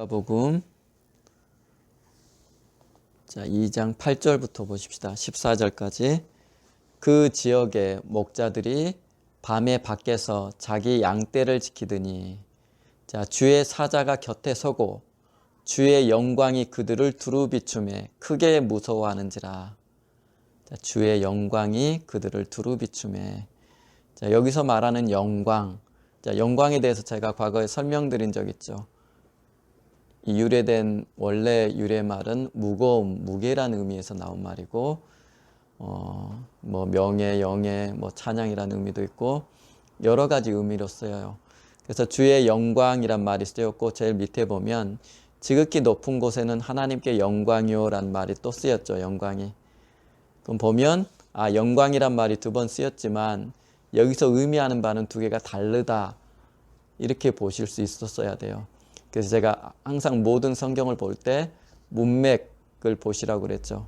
누가복음 2장 8절부터 보십시다. 14절까지. 그 지역의 목자들이 밤에 밖에서 자기 양떼를 지키더니 주의 사자가 곁에 서고 주의 영광이 그들을 두루 비추매 크게 무서워하는지라. 주의 영광이 그들을 두루 비추매. 여기서 말하는 영광, 영광에 대해서 제가 과거에 설명드린 적 있죠. 이 유래된 원래 유래 말은 무거움, 무게라는 의미에서 나온 말이고, 명예, 영예, 찬양이라는 의미도 있고 여러 가지 의미로 쓰여요. 그래서 주의 영광이란 말이 쓰였고, 제일 밑에 보면 지극히 높은 곳에는 하나님께 영광이요라는 말이 또 쓰였죠. 영광이. 그럼 보면 영광이란 말이 두 번 쓰였지만 여기서 의미하는 바는 두 개가 다르다, 이렇게 보실 수 있었어야 돼요. 그래서 제가 항상 모든 성경을 볼 때 문맥을 보시라고 그랬죠.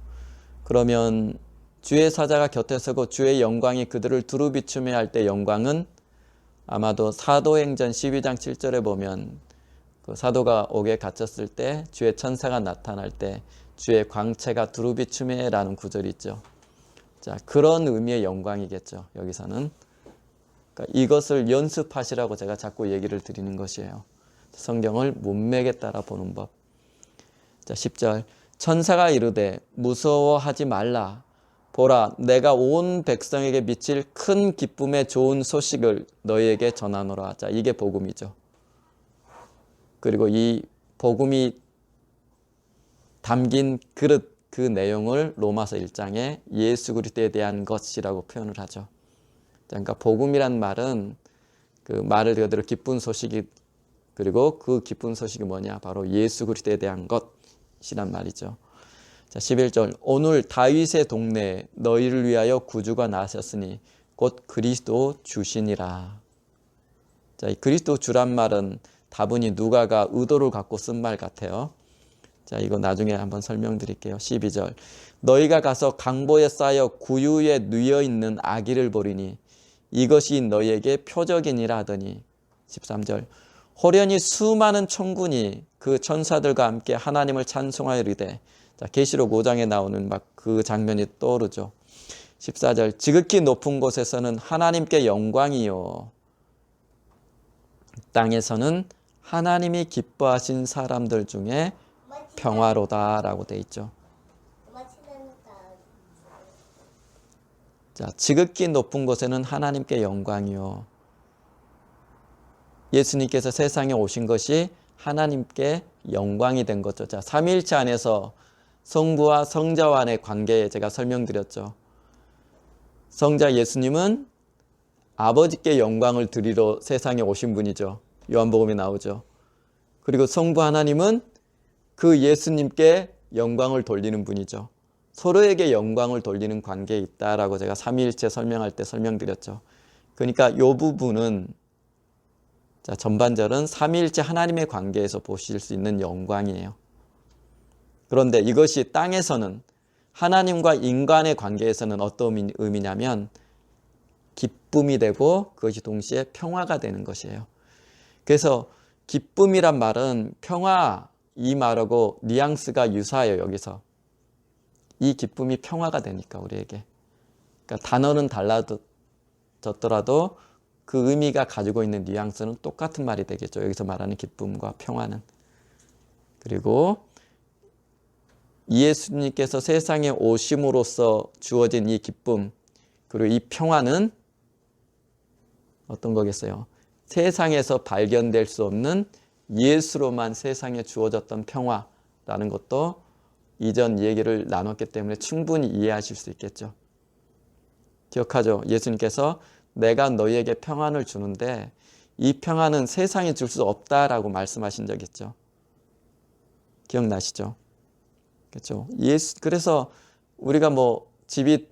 그러면 주의 사자가 곁에 서고 주의 영광이 그들을 두루 비추매 할 때 영광은 아마도 사도행전 12장 7절에 보면 그 사도가 옥에 갇혔을 때 주의 천사가 나타날 때 주의 광채가 두루 비추매라는 구절이 있죠. 그런 의미의 영광이겠죠. 여기서는. 그러니까 이것을 연습하시라고 제가 자꾸 얘기를 드리는 것이에요. 성경을 문맥에 따라 보는 법. 10절. 천사가 이르되 무서워하지 말라. 보라, 내가 온 백성에게 미칠 큰 기쁨의 좋은 소식을 너희에게 전하노라. 이게 복음이죠. 그리고 이 복음이 담긴 그릇, 그 내용을 로마서 1장에 예수 그리스도에 대한 것이라고 표현을 하죠. 그러니까 복음이란 말은 그 말을 그대로 기쁜 소식이, 그리고 그 기쁜 소식이 뭐냐? 바로 예수 그리스도에 대한 것이란 말이죠. 11절. 오늘 다윗의 동네에 너희를 위하여 구주가 나셨으니 곧 그리스도 주시니라. 이 그리스도 주란 말은 다분히 누가가 의도를 갖고 쓴 말 같아요. 이거 나중에 한번 설명드릴게요. 12절. 너희가 가서 강보에 쌓여 구유에 누여 있는 아기를 보리니 이것이 너희에게 표적이니라 하더니. 13절. 호련히 수많은 천군이 그 천사들과 함께 하나님을 찬송하여 이르되. 계시록 5장에 나오는 막 그 장면이 떠오르죠. 14절. 지극히 높은 곳에서는 하나님께 영광이요, 땅에서는 하나님이 기뻐하신 사람들 중에 평화로다라고 돼 있죠. 지극히 높은 곳에는 하나님께 영광이요. 예수님께서 세상에 오신 것이 하나님께 영광이 된 거죠. 삼위일체 안에서 성부와 성자와의 관계에 제가 설명드렸죠. 성자 예수님은 아버지께 영광을 드리러 세상에 오신 분이죠. 요한복음에 나오죠. 그리고 성부 하나님은 그 예수님께 영광을 돌리는 분이죠. 서로에게 영광을 돌리는 관계에 있다라고 제가 삼위일체 설명할 때 설명드렸죠. 그러니까 이 부분은 전반절은 삼위일체 하나님의 관계에서 보실 수 있는 영광이에요. 그런데 이것이 땅에서는 하나님과 인간의 관계에서는 어떤 의미냐면 기쁨이 되고 그것이 동시에 평화가 되는 것이에요. 그래서 기쁨이란 말은 평화, 이 말하고 뉘앙스가 유사해요. 여기서 이 기쁨이 평화가 되니까 우리에게. 그러니까 단어는 달라졌더라도 그 의미가 가지고 있는 뉘앙스는 똑같은 말이 되겠죠. 여기서 말하는 기쁨과 평화는. 그리고 예수님께서 세상에 오심으로써 주어진 이 기쁨, 그리고 이 평화는 어떤 거겠어요? 세상에서 발견될 수 없는 예수로만 세상에 주어졌던 평화라는 것도 이전 얘기를 나눴기 때문에 충분히 이해하실 수 있겠죠. 기억하죠? 예수님께서 내가 너희에게 평안을 주는데 이 평안은 세상에 줄 수 없다라고 말씀하신 적 있죠. 기억나시죠? 그렇죠? 그래서 우리가 집을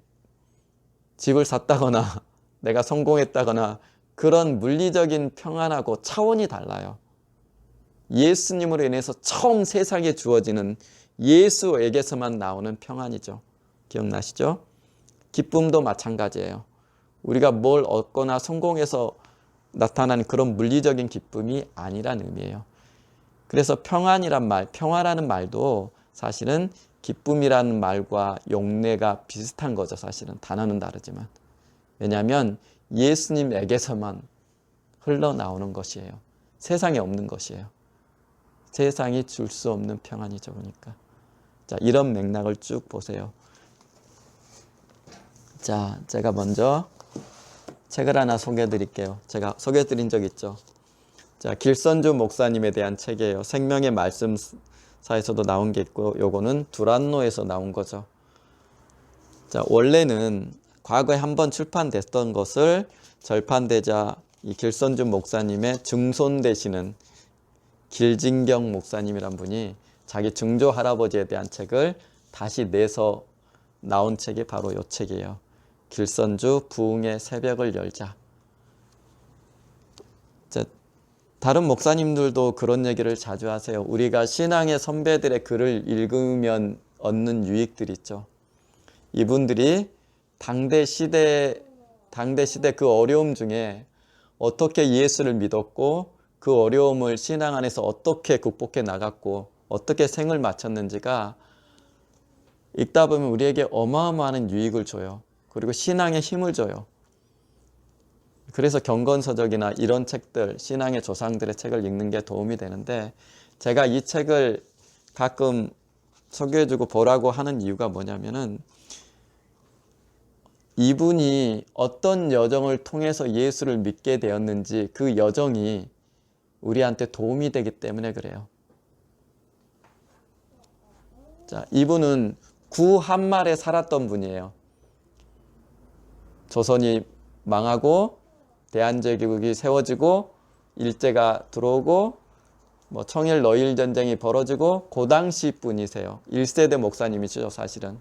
샀다거나 내가 성공했다거나 그런 물리적인 평안하고 차원이 달라요. 예수님으로 인해서 처음 세상에 주어지는 예수에게서만 나오는 평안이죠. 기억나시죠? 기쁨도 마찬가지예요. 우리가 뭘 얻거나 성공해서 나타나는 그런 물리적인 기쁨이 아니란 의미예요. 그래서 평안이란 말, 평화라는 말도 사실은 기쁨이라는 말과 용례가 비슷한 거죠. 사실은 단어는 다르지만. 왜냐하면 예수님에게서만 흘러나오는 것이에요. 세상에 없는 것이에요. 세상이 줄 수 없는 평안이죠. 그러니까. 자, 이런 맥락을 쭉 보세요. 자, 제가 먼저 책을 하나 소개해 드릴게요. 제가 소개해 드린 적 있죠. 자, 길선주 목사님에 대한 책이에요. 생명의 말씀사에서도 나온 게 있고, 요거는 두란노에서 나온 거죠. 자, 원래는 과거에 한번 출판됐던 것을 절판되자 이 길선주 목사님의 증손 되시는 길진경 목사님이란 분이 자기 증조 할아버지에 대한 책을 다시 내서 나온 책이 바로 이 책이에요. 길선주 부흥의 새벽을 열자. 자, 다른 목사님들도 그런 얘기를 자주 하세요. 우리가 신앙의 선배들의 글을 읽으면 얻는 유익들이 있죠. 이분들이 당대 시대 그 어려움 중에 어떻게 예수를 믿었고 그 어려움을 신앙 안에서 어떻게 극복해 나갔고 어떻게 생을 마쳤는지가 읽다 보면 우리에게 어마어마한 유익을 줘요. 그리고 신앙에 힘을 줘요. 그래서 경건서적이나 이런 책들, 신앙의 조상들의 책을 읽는 게 도움이 되는데, 제가 이 책을 가끔 소개해주고 보라고 하는 이유가 뭐냐면은, 이분이 어떤 여정을 통해서 예수를 믿게 되었는지 그 여정이 우리한테 도움이 되기 때문에 그래요. 자, 이분은 구 한말에 살았던 분이에요. 조선이 망하고 대한제국이 세워지고 일제가 들어오고 뭐 청일 러일 전쟁이 벌어지고 그 당시 분이세요. 1세대 목사님이시죠, 사실은.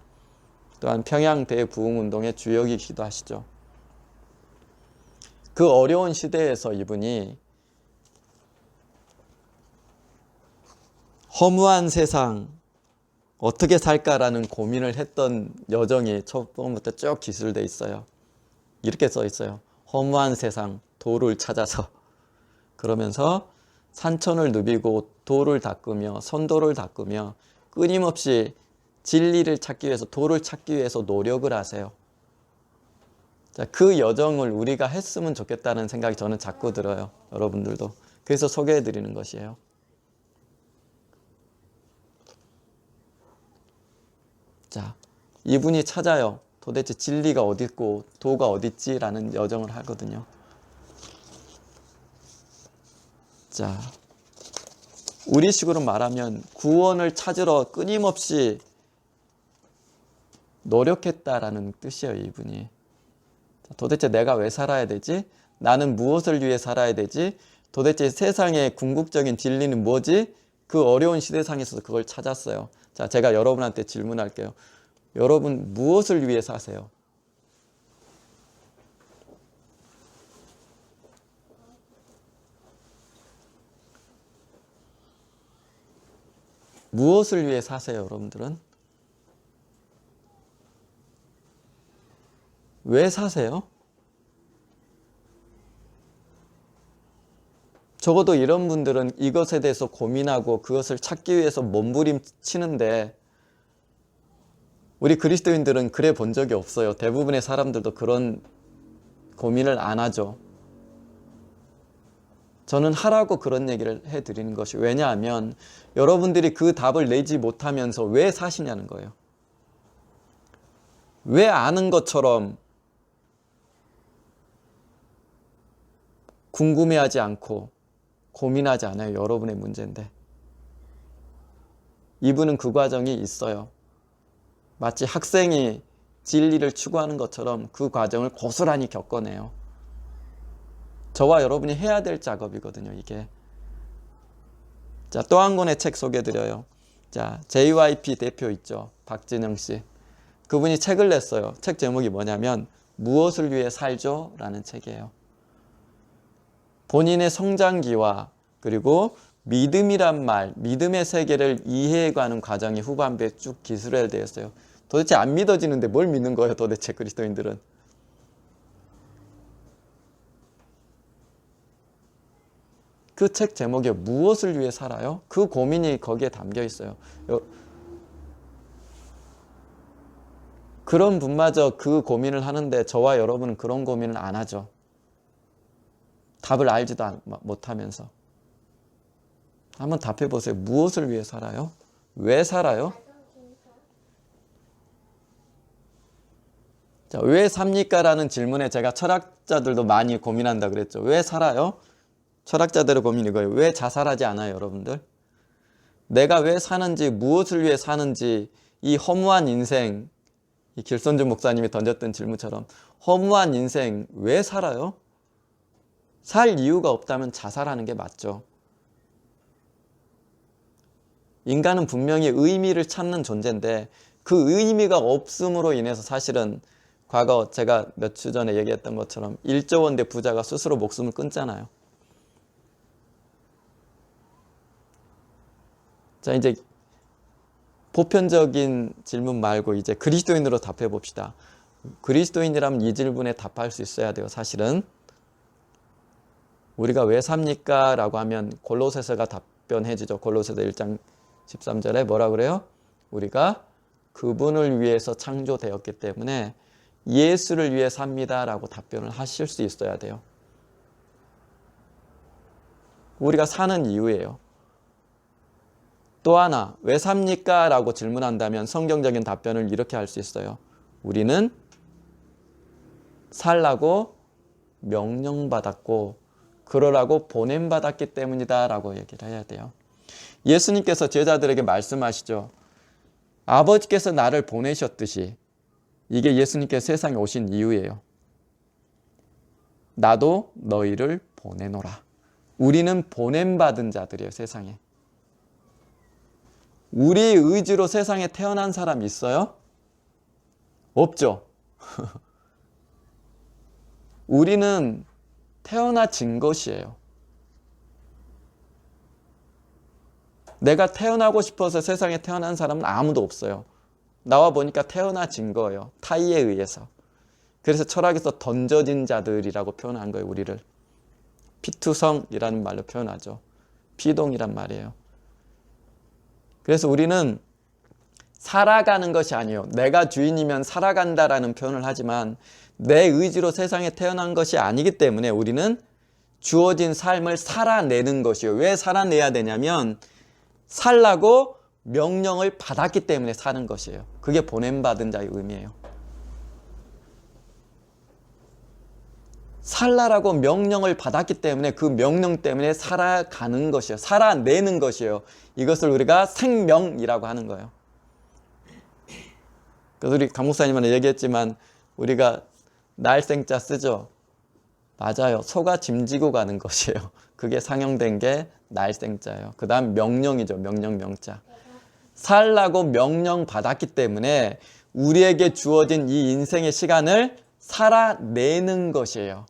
또한 평양 대부흥운동의 주역이기도 하시죠. 그 어려운 시대에서 이분이 허무한 세상 어떻게 살까라는 고민을 했던 여정이 처음부터 쭉 기술되어 있어요. 이렇게 써 있어요. 허무한 세상 도를 찾아서. 그러면서 산천을 누비고 도를 닦으며 선도를 닦으며 끊임없이 진리를 찾기 위해서, 도를 찾기 위해서 노력을 하세요. 자, 그 여정을 우리가 했으면 좋겠다는 생각이 저는 자꾸 들어요. 여러분들도. 그래서 소개해 드리는 것이에요. 자, 이분이 찾아요. 도대체 진리가 어디 있고 도가 어디 있지라는 여정을 하거든요. 자, 우리식으로 말하면 구원을 찾으러 끊임없이 노력했다라는 뜻이에요, 이분이. 도대체 내가 왜 살아야 되지? 나는 무엇을 위해 살아야 되지? 도대체 세상의 궁극적인 진리는 뭐지? 그 어려운 시대상에서 그걸 찾았어요. 자, 제가 여러분한테 질문할게요. 여러분 무엇을 위해 사세요? 무엇을 위해 사세요, 여러분들은? 왜 사세요? 적어도 이런 분들은 이것에 대해서 고민하고 그것을 찾기 위해서 몸부림치는데, 우리 그리스도인들은 그래 본 적이 없어요. 대부분의 사람들도 그런 고민을 안 하죠. 저는 하라고 그런 얘기를 해드리는 것이, 왜냐하면 여러분들이 그 답을 내지 못하면서 왜 사시냐는 거예요. 왜 아는 것처럼 궁금해하지 않고 고민하지 않아요. 여러분의 문제인데. 이분은 그 과정이 있어요. 마치 학생이 진리를 추구하는 것처럼 그 과정을 고스란히 겪어내요. 저와 여러분이 해야 될 작업이거든요, 이게. 자, 또 한 권의 책 소개해드려요. 자, JYP 대표 있죠, 박진영 씨. 그분이 책을 냈어요. 책 제목이 뭐냐면 무엇을 위해 살죠? 라는 책이에요. 본인의 성장기와 그리고 믿음이란 말, 믿음의 세계를 이해해가는 과정이 후반부에 쭉 기술해야 되었어요. 도대체 안 믿어지는데 뭘 믿는 거예요, 도대체 그리스도인들은. 그 책 제목이 무엇을 위해 살아요? 그 고민이 거기에 담겨 있어요. 그런 분마저 그 고민을 하는데 저와 여러분은 그런 고민을 안 하죠. 답을 알지도 못하면서. 한번 답해 보세요. 무엇을 위해 살아요? 왜 살아요? 자, 왜 삽니까? 라는 질문에 제가 철학자들도 많이 고민한다 그랬죠. 왜 살아요? 철학자들의 고민이 이거예요. 왜 자살하지 않아요, 여러분들? 내가 왜 사는지, 무엇을 위해 사는지, 이 허무한 인생, 이 길선주 목사님이 던졌던 질문처럼 허무한 인생 왜 살아요? 살 이유가 없다면 자살하는 게 맞죠. 인간은 분명히 의미를 찾는 존재인데 그 의미가 없음으로 인해서 사실은 과거 제가 몇 주 전에 얘기했던 것처럼 1조 원대 부자가 스스로 목숨을 끊잖아요. 자, 이제 보편적인 질문 말고 이제 그리스도인으로 답해 봅시다. 그리스도인이라면 이 질문에 답할 수 있어야 돼요. 사실은 우리가 왜 삽니까? 라고 하면 골로새서가 답변해 주죠. 골로새서 1장 13절에 뭐라 그래요? 우리가 그분을 위해서 창조되었기 때문에 예수를 위해 삽니다 라고 답변을 하실 수 있어야 돼요. 우리가 사는 이유예요. 또 하나, 왜 삽니까? 라고 질문한다면 성경적인 답변을 이렇게 할 수 있어요. 우리는 살라고 명령받았고 그러라고 보냄받았기 때문이다 라고 얘기를 해야 돼요. 예수님께서 제자들에게 말씀하시죠. 아버지께서 나를 보내셨듯이 이게 예수님께서 세상에 오신 이유예요. 나도 너희를 보내노라. 우리는 보냄받은 자들이에요, 세상에. 우리 의지로 세상에 태어난 사람 있어요? 없죠. 우리는 태어나진 것이에요. 내가 태어나고 싶어서 세상에 태어난 사람은 아무도 없어요. 나와 보니까 태어나진 거예요. 타이에 의해서. 그래서 철학에서 던져진 자들이라고 표현한 거예요, 우리를. 피투성이라는 말로 표현하죠. 피동이란 말이에요. 그래서 우리는 살아가는 것이 아니에요. 내가 주인이면 살아간다라는 표현을 하지만 내 의지로 세상에 태어난 것이 아니기 때문에 우리는 주어진 삶을 살아내는 것이에요. 왜 살아내야 되냐면 살라고 명령을 받았기 때문에 사는 것이에요. 그게 보냄받은 자의 의미예요. 살라라고 명령을 받았기 때문에 그 명령 때문에 살아가는 것이에요. 살아내는 것이에요. 이것을 우리가 생명이라고 하는 거예요. 그래서 우리 강 목사님한테 얘기했지만 우리가 날생자 쓰죠. 맞아요. 소가 짐지고 가는 것이에요. 그게 상형된 게 날생자예요. 그 다음 명령이죠. 명령자. 살라고 명령 받았기 때문에 우리에게 주어진 이 인생의 시간을 살아내는 것이에요.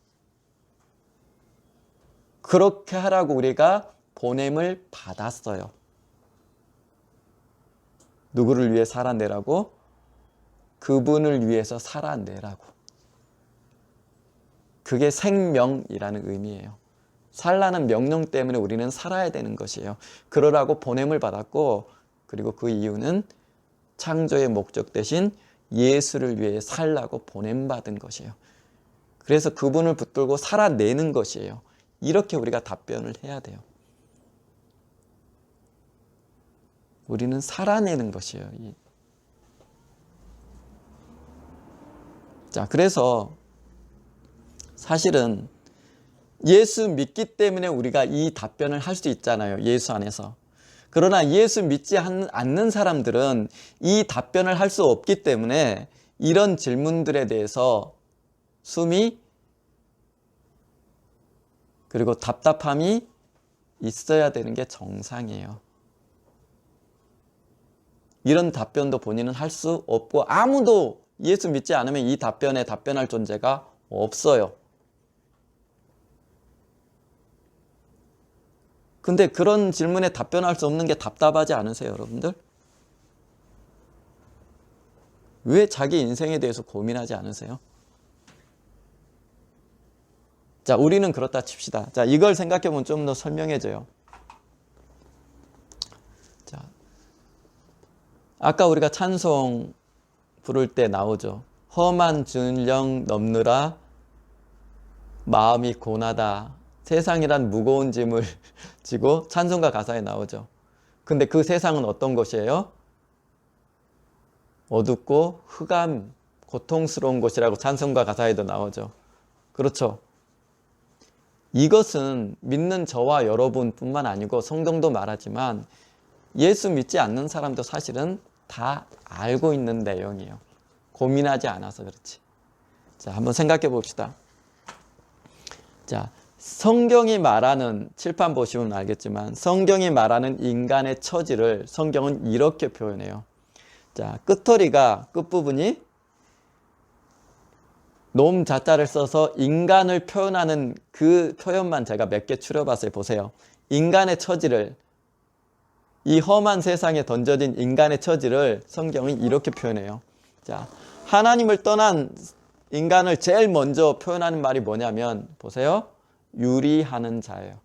그렇게 하라고 우리가 보냄을 받았어요. 누구를 위해 살아내라고? 그분을 위해서 살아내라고. 그게 생명이라는 의미예요. 살라는 명령 때문에 우리는 살아야 되는 것이에요. 그러라고 보냄을 받았고 그리고 그 이유는 창조의 목적 대신 예수를 위해 살라고 보냄받은 것이에요. 그래서 그분을 붙들고 살아내는 것이에요. 이렇게 우리가 답변을 해야 돼요. 우리는 살아내는 것이에요. 자, 그래서 사실은 예수 믿기 때문에 우리가 이 답변을 할 수 있잖아요. 예수 안에서. 그러나 예수 믿지 않는 사람들은 이 답변을 할 수 없기 때문에 이런 질문들에 대해서 숨이 그리고 답답함이 있어야 되는 게 정상이에요. 이런 답변도 본인은 할 수 없고 아무도 예수 믿지 않으면 이 답변에 답변할 존재가 없어요. 근데 그런 질문에 답변할 수 없는 게 답답하지 않으세요, 여러분들? 왜 자기 인생에 대해서 고민하지 않으세요? 자, 우리는 그렇다 칩시다. 자, 이걸 생각해 보면 좀 더 설명해져요. 자, 아까 우리가 찬송 부를 때 나오죠. 험한 준령 넘느라 마음이 고나다. 세상이란 무거운 짐을 지고 찬송가 가사에 나오죠. 근데 그 세상은 어떤 곳이에요? 어둡고 흑암, 고통스러운 곳이라고 찬송가 가사에도 나오죠. 그렇죠. 이것은 믿는 저와 여러분뿐만 아니고 성경도 말하지만 예수 믿지 않는 사람도 사실은 다 알고 있는 내용이에요. 고민하지 않아서 그렇지. 자, 한번 생각해 봅시다. 자, 성경이 말하는, 칠판 보시면 알겠지만 성경이 말하는 인간의 처지를 성경은 이렇게 표현해요. 자, 끝허리가, 끝부분이 놈 자자를 써서 인간을 표현하는 그 표현만 제가 몇 개 추려봤어요. 보세요. 인간의 처지를, 이 험한 세상에 던져진 인간의 처지를 성경이 이렇게 표현해요. 자, 하나님을 떠난 인간을 제일 먼저 표현하는 말이 뭐냐면, 보세요. 유리하는 자예요.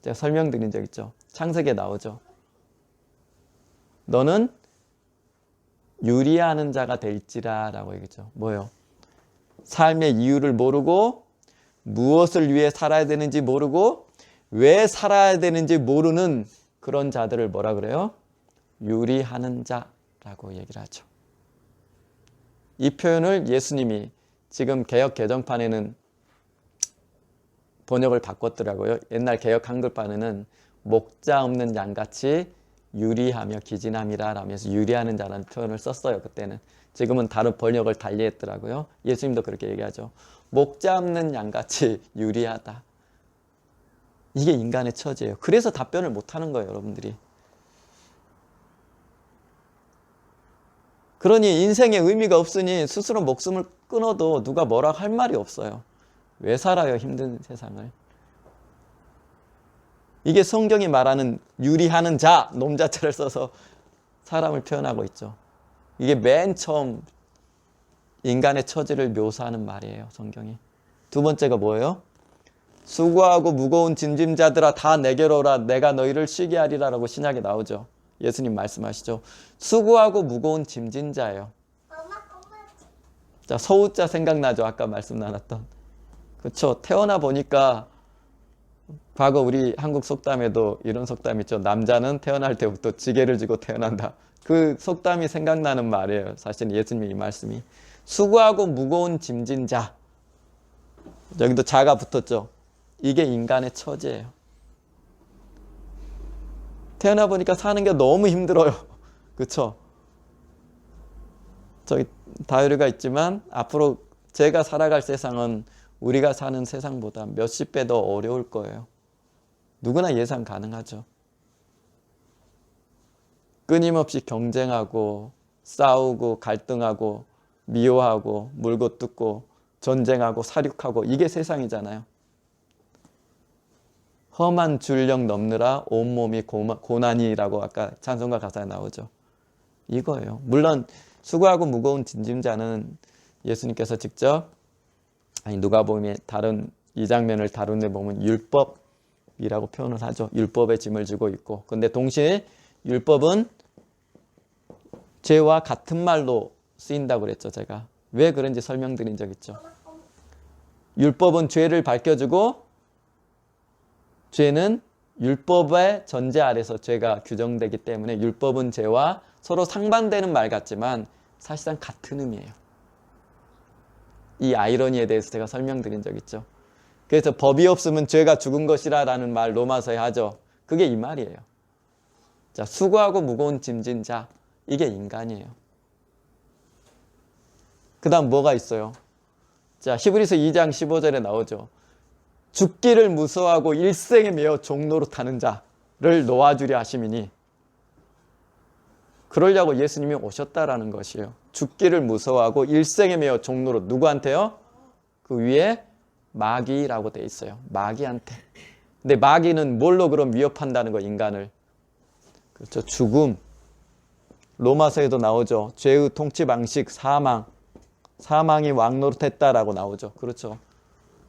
제가 설명드린 적 있죠. 창세기에 나오죠. 너는 유리하는 자가 될지라 라고 얘기죠. 뭐예요? 삶의 이유를 모르고 무엇을 위해 살아야 되는지 모르고 왜 살아야 되는지 모르는 그런 자들을 뭐라 그래요? 유리하는 자라고 얘기를 하죠. 이 표현을 예수님이 지금 개역 개정판에는 번역을 바꿨더라고요. 옛날 개역 한글판에는 목자 없는 양같이 유리하며 기진함이라 라면서 유리하는 자라는 표현을 썼어요. 그때는. 지금은 다른 번역을 달리했더라고요. 예수님도 그렇게 얘기하죠. 목자 없는 양같이 유리하다. 이게 인간의 처지예요. 그래서 답변을 못하는 거예요. 여러분들이. 그러니 인생에 의미가 없으니 스스로 목숨을 끊어도 누가 뭐라 할 말이 없어요. 왜 살아요? 힘든 세상을. 이게 성경이 말하는 유리하는 자, 놈 자체를 써서 사람을 표현하고 있죠. 이게 맨 처음 인간의 처지를 묘사하는 말이에요. 성경이. 두 번째가 뭐예요? 수고하고 무거운 짐짐자들아 다 내게로 오라 내가 너희를 쉬게 하리라 라고 신약에 나오죠. 예수님 말씀하시죠. 수고하고 무거운 짐진 자예요. 자, 서우자 생각나죠? 아까 말씀 나눴던. 그렇죠. 태어나 보니까 과거 우리 한국 속담에도 이런 속담 있죠. 남자는 태어날 때부터 지게를 지고 태어난다. 그 속담이 생각나는 말이에요. 사실 예수님의 이 말씀이. 수고하고 무거운 짐진 자. 여기도 자가 붙었죠. 이게 인간의 처지예요. 태어나 보니까 사는 게 너무 힘들어요. 그렇죠? 저기 다효리가 있지만 앞으로 제가 살아갈 세상은 우리가 사는 세상보다 몇십 배 더 어려울 거예요. 누구나 예상 가능하죠. 끊임없이 경쟁하고 싸우고 갈등하고 미워하고 물고 뜯고 전쟁하고 사륙하고 이게 세상이잖아요. 험한 줄령 넘느라 온몸이 고난이라고 아까 찬송가 가사에 나오죠. 이거예요. 물론 수고하고 무거운 짐짐자는 예수님께서 직접 누가복음에 다른 이 장면을 다룬 데 보면 율법이라고 표현을 하죠. 율법의 짐을 지고 있고. 근데 동시에 율법은 죄와 같은 말로 쓰인다고 그랬죠. 제가. 왜 그런지 설명드린 적 있죠. 율법은 죄를 밝혀주고 죄는 율법의 전제 아래서 죄가 규정되기 때문에 율법은 죄와 서로 상반되는 말 같지만 사실상 같은 의미예요. 이 아이러니에 대해서 제가 설명드린 적 있죠. 그래서 법이 없으면 죄가 죽은 것이라 라는 말 로마서에 하죠. 그게 이 말이에요. 자, 수고하고 무거운 짐진 자, 이게 인간이에요. 그 다음 뭐가 있어요? 자, 히브리서 2장 15절에 나오죠. 죽기를 무서워하고 일생에 매어 종노릇하는 자를 놓아주려 하심이니 그러려고 예수님이 오셨다라는 것이에요. 죽기를 무서워하고 일생에 매어 종노릇. 누구한테요? 그 위에 마귀라고 돼 있어요. 마귀한테. 근데 마귀는 뭘로 그럼 위협한다는 거 인간을? 그렇죠. 죽음. 로마서에도 나오죠. 죄의 통치 방식 사망. 사망이 왕노릇했다라고 나오죠. 그렇죠.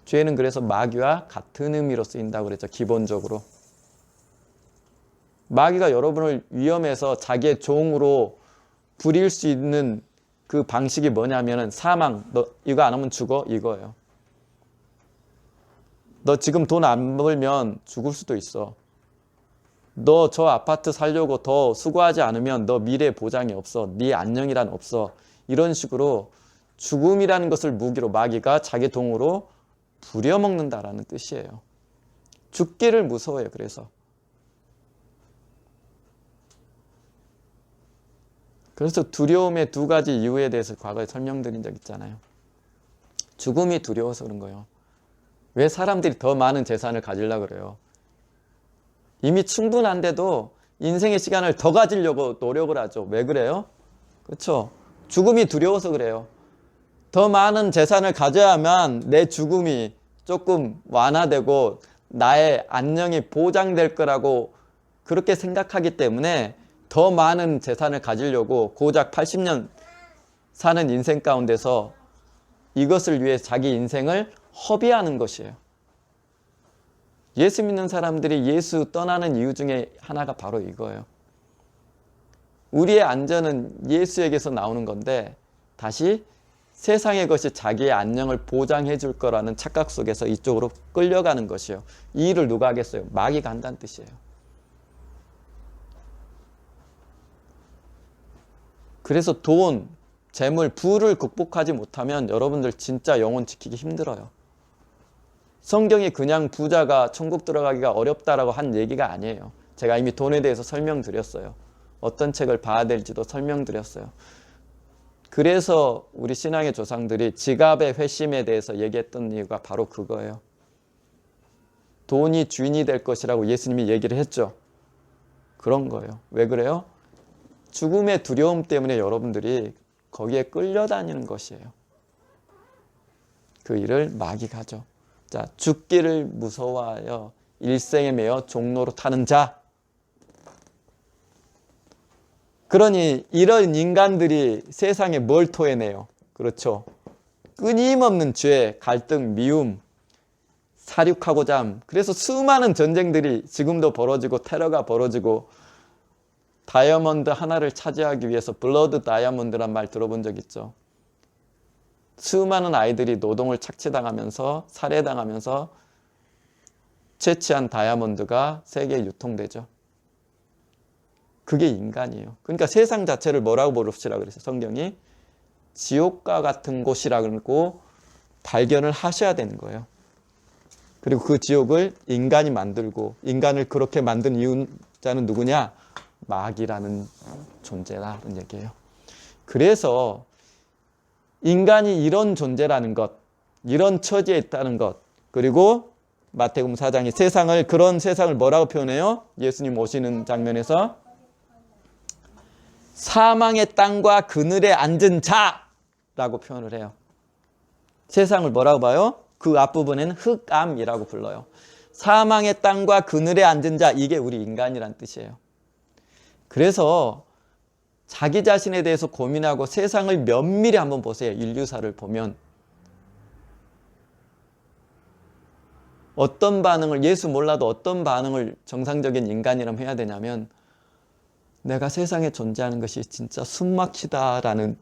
죄는 그래서 마귀와 같은 의미로 쓰인다고 그랬죠. 기본적으로. 마귀가 여러분을 위험해서 자기의 종으로 부릴 수 있는 그 방식이 뭐냐면은 사망, 너 이거 안 하면 죽어, 이거예요. 너 지금 돈 안 벌면 죽을 수도 있어. 너 저 아파트 살려고 더 수고하지 않으면 너 미래 보장이 없어. 네 안녕이란 없어. 이런 식으로 죽음이라는 것을 무기로 마귀가 자기 동으로 부려먹는다라는 뜻이에요. 죽기를 무서워해요. 그래서 두려움의 두 가지 이유에 대해서 과거에 설명드린 적 있잖아요. 죽음이 두려워서 그런 거예요. 왜 사람들이 더 많은 재산을 가지려고 그래요? 이미 충분한데도 인생의 시간을 더 가지려고 노력을 하죠. 왜 그래요? 그렇죠? 죽음이 두려워서 그래요. 더 많은 재산을 가져야만 내 죽음이 조금 완화되고 나의 안녕이 보장될 거라고 그렇게 생각하기 때문에 더 많은 재산을 가지려고 고작 80년 사는 인생 가운데서 이것을 위해 자기 인생을 허비하는 것이에요. 예수 믿는 사람들이 예수 떠나는 이유 중에 하나가 바로 이거예요. 우리의 안전은 예수에게서 나오는 건데 다시 세상의 것이 자기의 안녕을 보장해 줄 거라는 착각 속에서 이쪽으로 끌려가는 것이에요. 이 일을 누가 하겠어요? 마귀가 한다는 뜻이에요. 그래서 돈, 재물, 부를 극복하지 못하면 여러분들 진짜 영혼 지키기 힘들어요. 성경이 그냥 부자가 천국 들어가기가 어렵다라고 한 얘기가 아니에요. 제가 이미 돈에 대해서 설명드렸어요. 어떤 책을 봐야 될지도 설명드렸어요. 그래서 우리 신앙의 조상들이 지갑의 회심에 대해서 얘기했던 이유가 바로 그거예요. 돈이 주인이 될 것이라고 예수님이 얘기를 했죠. 그런 거예요. 왜 그래요? 죽음의 두려움 때문에 여러분들이 거기에 끌려다니는 것이에요. 그 일을 마귀가 하죠. 자, 죽기를 무서워하여 일생에 매여 종로로 타는 자. 그러니 이런 인간들이 세상에 뭘 토해내요? 그렇죠. 끊임없는 죄, 갈등, 미움, 사륙하고자 함. 그래서 수많은 전쟁들이 지금도 벌어지고 테러가 벌어지고 다이아몬드 하나를 차지하기 위해서 블러드 다이아몬드란 말 들어본 적 있죠. 수많은 아이들이 노동을 착취당하면서 살해당하면서 채취한 다이아몬드가 세계에 유통되죠. 그게 인간이에요. 그러니까 세상 자체를 뭐라고 부릅시라 그랬어요. 성경이 지옥과 같은 곳이라고 발견을 하셔야 되는 거예요. 그리고 그 지옥을 인간이 만들고 인간을 그렇게 만든 이유자는 누구냐? 마귀라는 존재라는 얘기예요. 그래서 인간이 이런 존재라는 것, 이런 처지에 있다는 것, 그리고 마태복음 4장이 세상을, 그런 세상을 뭐라고 표현해요? 예수님 오시는 장면에서 사망의 땅과 그늘에 앉은 자라고 표현을 해요. 세상을 뭐라고 봐요? 그 앞부분에는 흑암이라고 불러요. 사망의 땅과 그늘에 앉은 자, 이게 우리 인간이란 뜻이에요. 그래서 자기 자신에 대해서 고민하고 세상을 면밀히 한번 보세요. 인류사를 보면 어떤 반응을, 예수 몰라도 어떤 반응을 정상적인 인간이라면 해야 되냐면 내가 세상에 존재하는 것이 진짜 숨막히다라는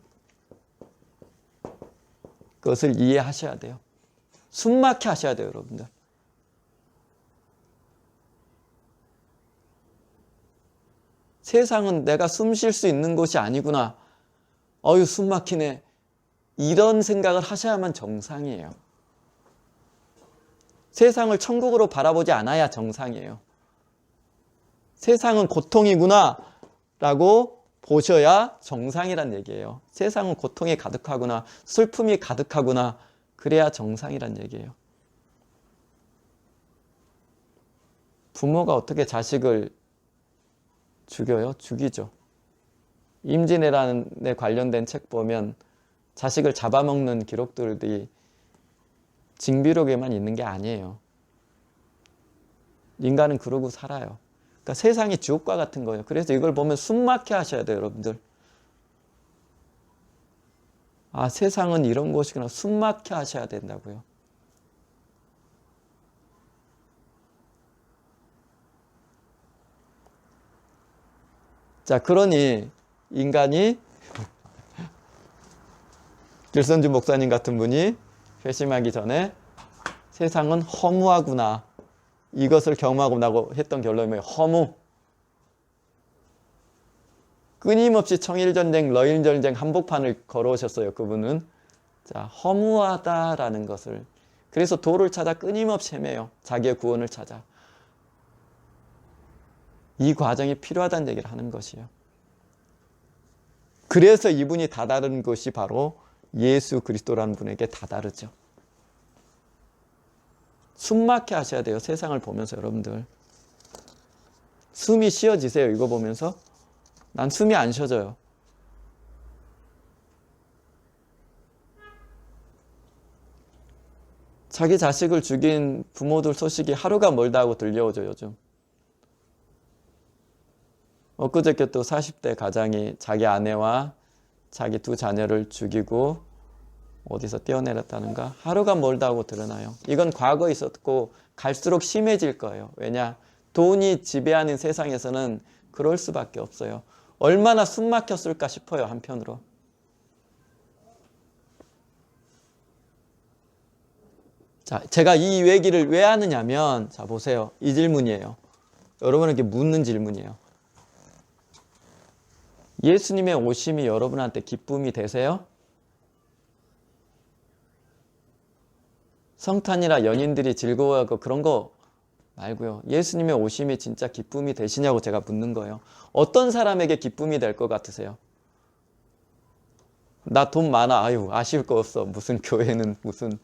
것을 이해하셔야 돼요. 숨막혀 하셔야 돼요, 여러분들. 세상은 내가 숨 쉴 수 있는 곳이 아니구나. 어휴, 숨 막히네. 이런 생각을 하셔야만 정상이에요. 세상을 천국으로 바라보지 않아야 정상이에요. 세상은 고통이구나 라고 보셔야 정상이란 얘기예요. 세상은 고통이 가득하구나, 슬픔이 가득하구나, 그래야 정상이란 얘기예요. 부모가 어떻게 자식을 죽여요? 죽이죠. 임진왜란에 관련된 책 보면 자식을 잡아먹는 기록들이 징비록에만 있는 게 아니에요. 인간은 그러고 살아요. 그러니까 세상이 지옥과 같은 거예요. 그래서 이걸 보면 숨막혀 하셔야 돼요, 여러분들. 아, 세상은 이런 곳이구나. 숨막혀 하셔야 된다고요. 자, 그러니 인간이 길선주 목사님 같은 분이 회심하기 전에 세상은 허무하구나, 이것을 경험하고 나고 했던 결론이 뭐예요? 허무. 끊임없이 청일전쟁, 러일전쟁 한복판을 걸어오셨어요, 그분은. 자, 허무하다라는 것을. 그래서 도를 찾아 끊임없이 헤매요. 자기의 구원을 찾아. 이 과정이 필요하다는 얘기를 하는 것이에요. 그래서 이분이 다다른 것이 바로 예수 그리스도라는 분에게 다다르죠. 숨막혀 하셔야 돼요. 세상을 보면서 여러분들. 숨이 쉬어지세요. 이거 보면서. 난 숨이 안 쉬어져요. 자기 자식을 죽인 부모들 소식이 하루가 멀다 하고 들려오죠, 요즘. 엊그저께 또 40대 가장이 자기 아내와 자기 두 자녀를 죽이고 어디서 뛰어내렸다는가? 하루가 멀다 하고 드러나요. 이건 과거에 있었고 갈수록 심해질 거예요. 왜냐? 돈이 지배하는 세상에서는 그럴 수밖에 없어요. 얼마나 숨 막혔을까 싶어요, 한편으로. 자, 제가 이 얘기를 왜 하느냐면, 자, 보세요. 이 질문이에요. 여러분에게 묻는 질문이에요. 예수님의 오심이 여러분한테 기쁨이 되세요? 성탄이나 연인들이 즐거워하고 그런 거 말고요. 예수님의 오심이 진짜 기쁨이 되시냐고 제가 묻는 거예요. 어떤 사람에게 기쁨이 될 것 같으세요? 나 돈 많아. 아유, 아쉬울 거 없어. 무슨 교회는 무슨,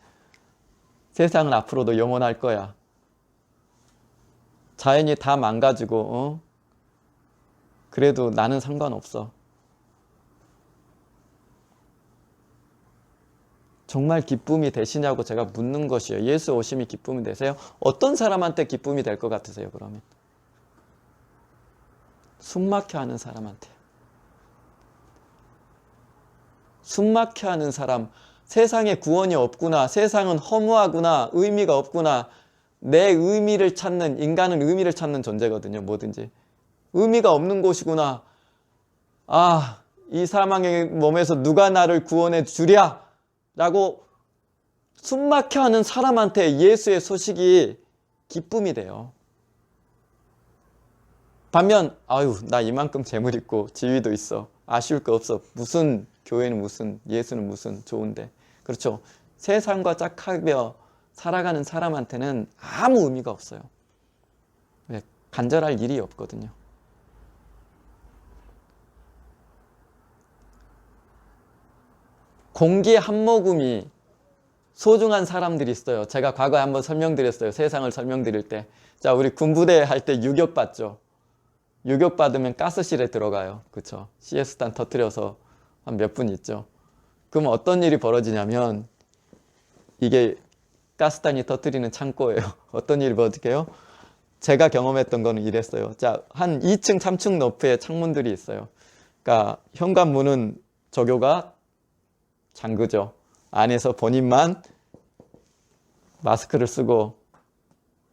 세상은 앞으로도 영원할 거야. 자연이 다 망가지고 그래도 나는 상관없어. 정말 기쁨이 되시냐고 제가 묻는 것이에요. 예수 오심이 기쁨이 되세요? 어떤 사람한테 기쁨이 될 것 같으세요, 그러면? 숨막혀 하는 사람한테. 숨막혀 하는 사람, 세상에 구원이 없구나, 세상은 허무하구나, 의미가 없구나, 내 의미를 찾는, 인간은 의미를 찾는 존재거든요, 뭐든지. 의미가 없는 곳이구나. 아, 이 사망의 몸에서 누가 나를 구원해 주랴 라고 숨막혀 하는 사람한테 예수의 소식이 기쁨이 돼요. 반면 아유, 나 이만큼 재물 있고 지위도 있어, 아쉬울 거 없어, 무슨 교회는 무슨, 예수는 무슨, 좋은데. 그렇죠. 세상과 짝하며 살아가는 사람한테는 아무 의미가 없어요. 왜? 간절할 일이 없거든요. 공기 한 모금이 소중한 사람들이 있어요. 제가 과거에 한번 설명드렸어요. 세상을 설명드릴 때. 자, 우리 군부대 할 때 유격 받죠. 유격 받으면 가스실에 들어가요. 그쵸? CS탄 터뜨려서 한 몇 분 있죠. 그럼 어떤 일이 벌어지냐면, 이게 가스탄이 터뜨리는 창고예요. 어떤 일이 벌어질게요? 제가 경험했던 거는 이랬어요. 자, 한 2층, 3층 높이의 창문들이 있어요. 그러니까 현관문은 조교가 잠그죠. 안에서 본인만 마스크를 쓰고,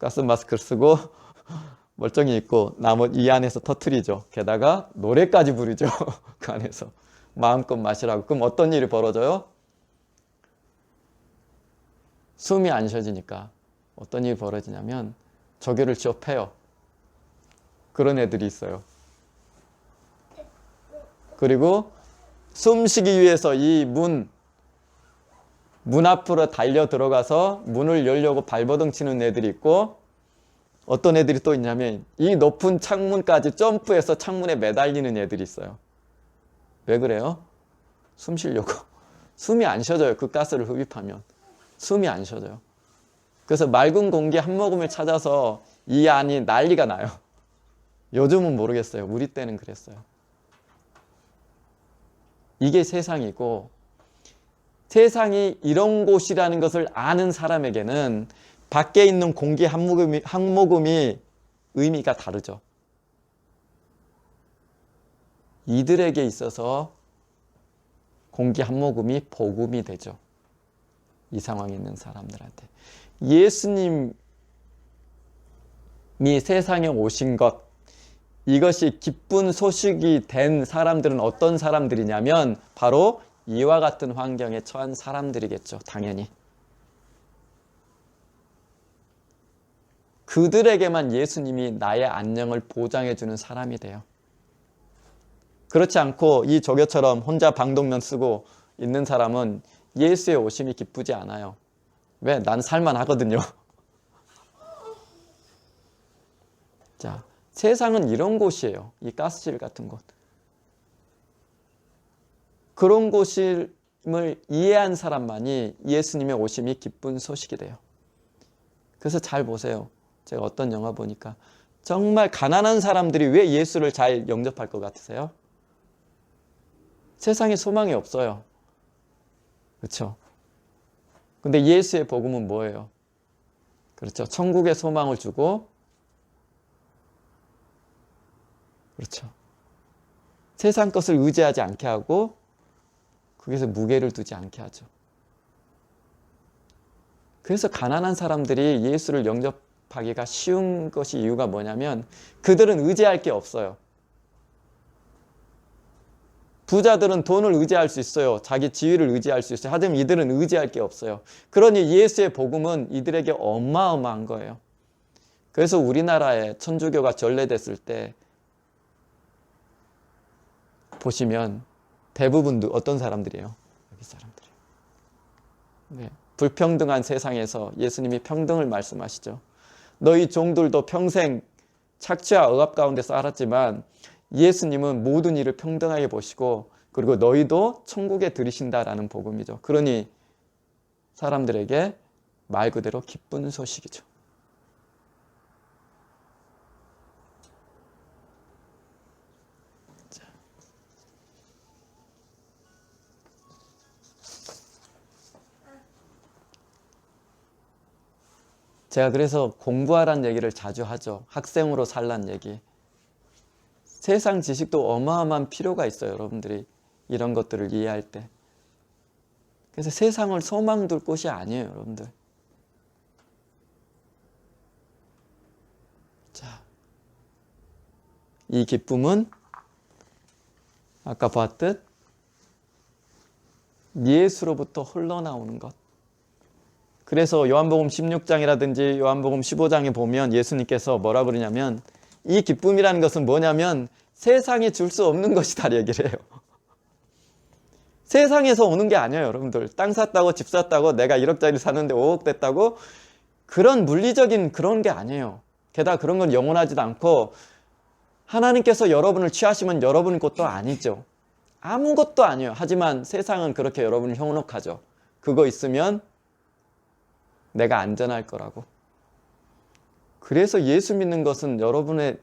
가스 마스크를 쓰고 멀쩡히 있고, 나머지 이 안에서 터트리죠. 게다가 노래까지 부르죠. 그 안에서 마음껏 마시라고. 그럼 어떤 일이 벌어져요? 숨이 안 쉬어지니까 어떤 일이 벌어지냐면 조교를 취업해요. 그런 애들이 있어요. 그리고 숨 쉬기 위해서 이 문 앞으로 달려 들어가서 문을 열려고 발버둥 치는 애들이 있고, 어떤 애들이 또 있냐면 이 높은 창문까지 점프해서 창문에 매달리는 애들이 있어요. 왜 그래요? 숨 쉬려고. 숨이 안 쉬어져요. 그 가스를 흡입하면 숨이 안 쉬어져요. 그래서 맑은 공기 한 모금을 찾아서 이 안이 난리가 나요. 요즘은 모르겠어요. 우리 때는 그랬어요. 이게 세상이고, 세상이 이런 곳이라는 것을 아는 사람에게는 밖에 있는 공기 한 모금이 의미가 다르죠. 이들에게 있어서 공기 한 모금이 복음이 되죠. 이 상황에 있는 사람들한테. 예수님이 세상에 오신 것, 이것이 기쁜 소식이 된 사람들은 어떤 사람들이냐면 바로 이와 같은 환경에 처한 사람들이겠죠. 당연히. 그들에게만 예수님이 나의 안녕을 보장해 주는 사람이 돼요. 그렇지 않고 이 조교처럼 혼자 방독면 쓰고 있는 사람은 예수의 오심이 기쁘지 않아요. 왜? 난 살만하거든요. 자, 세상은 이런 곳이에요. 이 가스실 같은 곳. 그런 곳임을 이해한 사람만이 예수님의 오심이 기쁜 소식이 돼요. 그래서 잘 보세요. 제가 어떤 영화 보니까 정말 가난한 사람들이 왜 예수를 잘 영접할 것 같으세요? 세상에 소망이 없어요. 그렇죠? 근데 예수의 복음은 뭐예요? 그렇죠. 천국의 소망을 주고, 그렇죠. 세상 것을 의지하지 않게 하고, 거기서 무게를 두지 않게 하죠. 그래서 가난한 사람들이 예수를 영접하기가 쉬운 것이 이유가 뭐냐면 그들은 의지할 게 없어요. 부자들은 돈을 의지할 수 있어요. 자기 지위를 의지할 수 있어요. 하지만 이들은 의지할 게 없어요. 그러니 예수의 복음은 이들에게 어마어마한 거예요. 그래서 우리나라에 천주교가 전래됐을 때 보시면 대부분 어떤 사람들이에요? 여기 사람들이에요. 네. 불평등한 세상에서 예수님이 평등을 말씀하시죠. 너희 종들도 평생 착취와 억압 가운데 살았지만 예수님은 모든 일을 평등하게 보시고 그리고 너희도 천국에 들이신다라는 복음이죠. 그러니 사람들에게 말 그대로 기쁜 소식이죠. 제가 그래서 공부하라는 얘기를 자주 하죠. 학생으로 살란 얘기. 세상 지식도 어마어마한 필요가 있어요. 여러분들이 이런 것들을 이해할 때. 그래서 세상을 소망 둘 곳이 아니에요. 여러분들. 자, 이 기쁨은 아까 봤듯 예수로부터 흘러나오는 것. 그래서 요한복음 16장이라든지 요한복음 15장에 보면 예수님께서 뭐라 그러냐면 이 기쁨이라는 것은 뭐냐면 세상에 줄 수 없는 것이다 얘기를 해요. 세상에서 오는 게 아니에요. 여러분들. 땅 샀다고 집 샀다고 내가 1억짜리 샀는데 5억 됐다고 그런 물리적인 그런 게 아니에요. 게다가 그런 건 영원하지도 않고 하나님께서 여러분을 취하시면 여러분 것도 아니죠. 아무것도 아니에요. 하지만 세상은 그렇게 여러분을 현혹하죠. 그거 있으면 내가 안전할 거라고. 그래서 예수 믿는 것은 여러분의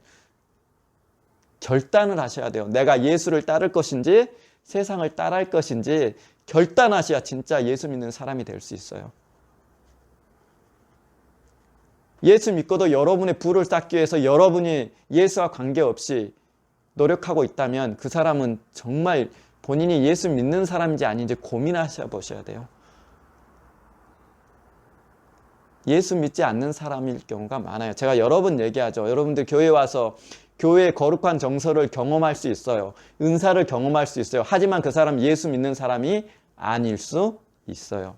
결단을 하셔야 돼요. 내가 예수를 따를 것인지 세상을 따를 것인지 결단하셔야 진짜 예수 믿는 사람이 될 수 있어요. 예수 믿고도 여러분의 부를 쌓기 위해서 여러분이 예수와 관계없이 노력하고 있다면 그 사람은 정말 본인이 예수 믿는 사람인지 아닌지 고민하셔 보셔야 돼요. 예수 믿지 않는 사람일 경우가 많아요. 제가 여러 번 얘기하죠. 여러분들 교회 와서 교회의 거룩한 정서를 경험할 수 있어요. 은사를 경험할 수 있어요. 하지만 그 사람 예수 믿는 사람이 아닐 수 있어요.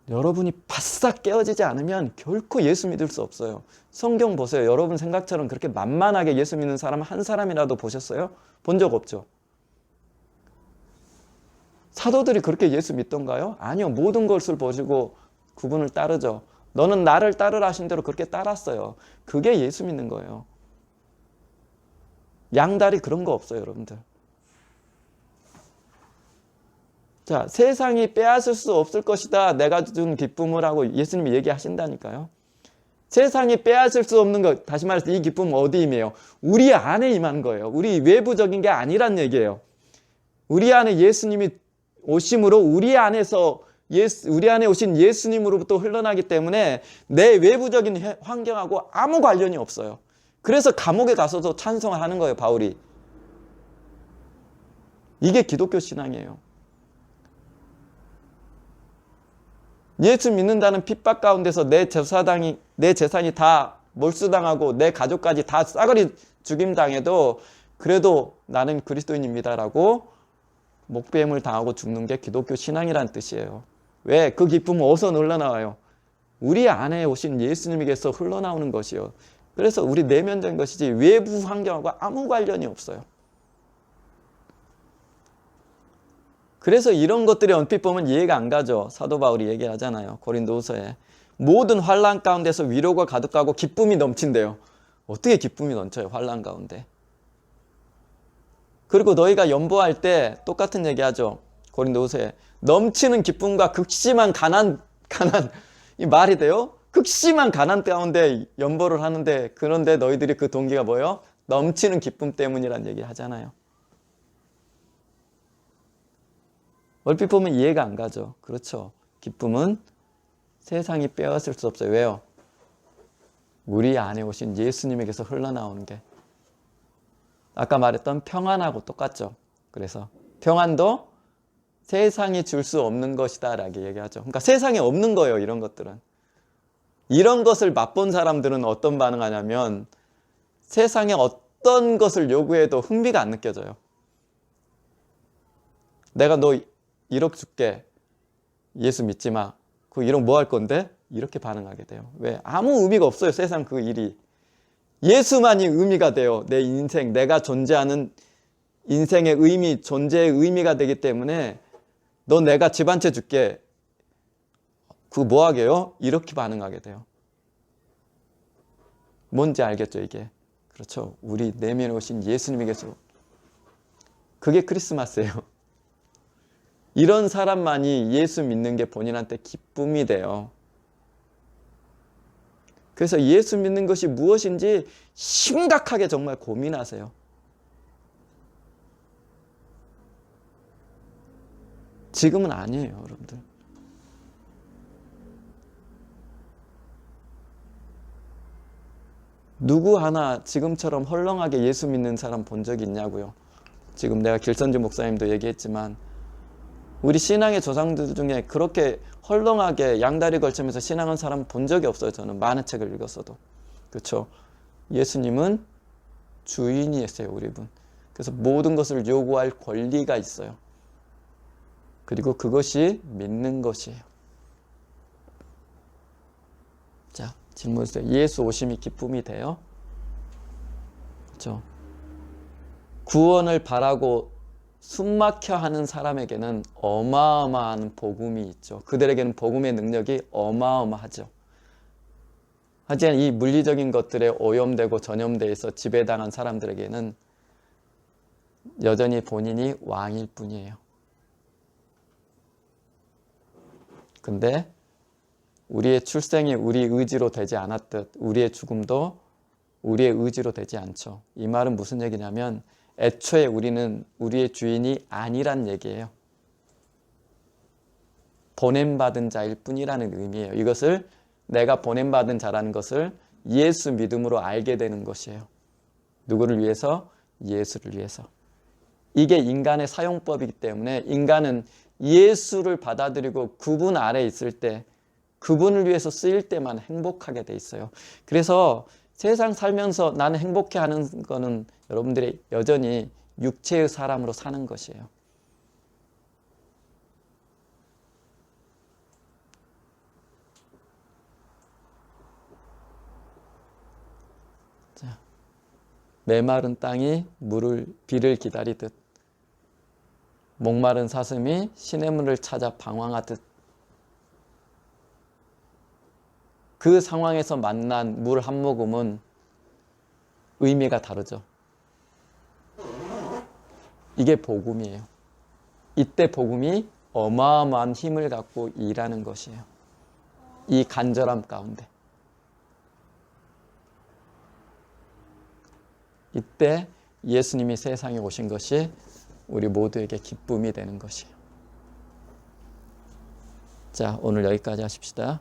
여러분이 바싹 깨어지지 않으면 결코 예수 믿을 수 없어요. 성경 보세요. 여러분 생각처럼 그렇게 만만하게 예수 믿는 사람 한 사람이라도 보셨어요? 본 적 없죠? 사도들이 그렇게 예수 믿던가요? 아니요. 모든 것을 보시고 그분을 따르죠. 너는 나를 따르라 하신 대로 그렇게 따랐어요. 그게 예수 믿는 거예요. 양다리 그런 거 없어요, 여러분들. 자, 세상이 빼앗을 수 없을 것이다. 내가 준 기쁨을 하고 예수님이 얘기하신다니까요. 세상이 빼앗을 수 없는 것, 다시 말해서 이 기쁨은 어디 임해요? 우리 안에 임한 거예요. 우리 외부적인 게 아니란 얘기예요. 우리 안에 예수님이 오심으로 우리 안에 오신 예수님으로부터 흘러나기 때문에 내 외부적인 환경하고 아무 관련이 없어요. 그래서 감옥에 가서도 찬송을 하는 거예요, 바울이. 이게 기독교 신앙이에요. 예수 믿는다는 핍박 가운데서 내 재산이 다 몰수당하고 내 가족까지 다 싸그리 죽임당해도 그래도 나는 그리스도인입니다라고 목배임을 당하고 죽는 게 기독교 신앙이란 뜻이에요. 왜? 그 기쁨은 어디서 흘러나와요? 우리 안에 오신 예수님에게서 흘러나오는 것이요. 그래서 우리 내면적인 것이지 외부 환경하고 아무 관련이 없어요. 그래서 이런 것들이 얼핏 보면 이해가 안 가죠. 사도 바울이 얘기하잖아요. 고린도후서에 모든 환난 가운데서 위로가 가득하고 기쁨이 넘친대요. 어떻게 기쁨이 넘쳐요? 환난 가운데. 그리고 너희가 연보할 때 똑같은 얘기하죠. 고린도후서에 넘치는 기쁨과 극심한 가난 이 말이 돼요? 극심한 가난 가운데 연보를 하는데 그런데 너희들이 그 동기가 뭐예요? 넘치는 기쁨 때문이란 얘기 하잖아요. 얼핏 보면 이해가 안 가죠. 그렇죠. 기쁨은 세상이 빼앗을 수 없어요. 왜요? 우리 안에 오신 예수님에게서 흘러나오는 게 아까 말했던 평안하고 똑같죠. 그래서 평안도 세상이 줄 수 없는 것이다 라고 얘기하죠. 그러니까 세상에 없는 거예요. 이런 것들은. 이런 것을 맛본 사람들은 어떤 반응하냐면 세상에 어떤 것을 요구해도 흥미가 안 느껴져요. 내가 너 1억 줄게. 예수 믿지 마. 그 1억 뭐 할 건데? 이렇게 반응하게 돼요. 왜? 아무 의미가 없어요. 세상 그 일이. 예수만이 의미가 돼요. 내 인생, 내가 존재하는 인생의 의미, 존재의 의미가 되기 때문에 너 내가 집 한 채 줄게. 그거 뭐 하게요? 이렇게 반응하게 돼요. 뭔지 알겠죠, 이게? 그렇죠. 우리 내면에 오신 예수님에게서. 그게 크리스마스예요. 이런 사람만이 예수 믿는 게 본인한테 기쁨이 돼요. 그래서 예수 믿는 것이 무엇인지 심각하게 정말 고민하세요. 지금은 아니에요, 여러분들. 누구 하나 지금처럼 헐렁하게 예수 믿는 사람 본 적이 있냐고요. 지금 내가 길선주 목사님도 얘기했지만 우리 신앙의 조상들 중에 그렇게 헐렁하게 양다리 걸치면서 신앙한 사람 본 적이 없어요. 저는 많은 책을 읽었어도. 그렇죠. 예수님은 주인이었어요. 우리 분. 그래서 모든 것을 요구할 권리가 있어요. 그리고 그것이 믿는 것이에요. 자, 질문 주세요. 예수 오심이 기쁨이 돼요? 그렇죠. 구원을 바라고 숨막혀 하는 사람에게는 어마어마한 복음이 있죠. 그들에게는 복음의 능력이 어마어마하죠. 하지만 이 물리적인 것들에 오염되고 전염되어 있어 지배당한 사람들에게는 여전히 본인이 왕일 뿐이에요. 근데 우리의 출생이 우리 의지로 되지 않았듯 우리의 죽음도 우리의 의지로 되지 않죠. 이 말은 무슨 얘기냐면 애초에 우리는 우리의 주인이 아니란 얘기예요. 보냄받은 자일 뿐이라는 의미예요. 이것을 내가 보냄받은 자라는 것을 예수 믿음으로 알게 되는 것이에요. 누구를 위해서? 예수를 위해서. 이게 인간의 사용법이기 때문에 인간은 예수를 받아들이고 그분 아래 있을 때 그분을 위해서 쓰일 때만 행복하게 돼 있어요. 그래서 세상 살면서 나는 행복해 하는 거는 여러분들이 여전히 육체의 사람으로 사는 것이에요. 자, 메마른 땅이 비를 기다리듯 목마른 사슴이 시냇물을 찾아 방황하듯 그 상황에서 만난 물 한 모금은 의미가 다르죠. 이게 복음이에요. 이때 복음이 어마어마한 힘을 갖고 일하는 것이에요. 이 간절함 가운데. 이때 예수님이 세상에 오신 것이 우리 모두에게 기쁨이 되는 것이에요. 자, 오늘 여기까지 하십시다.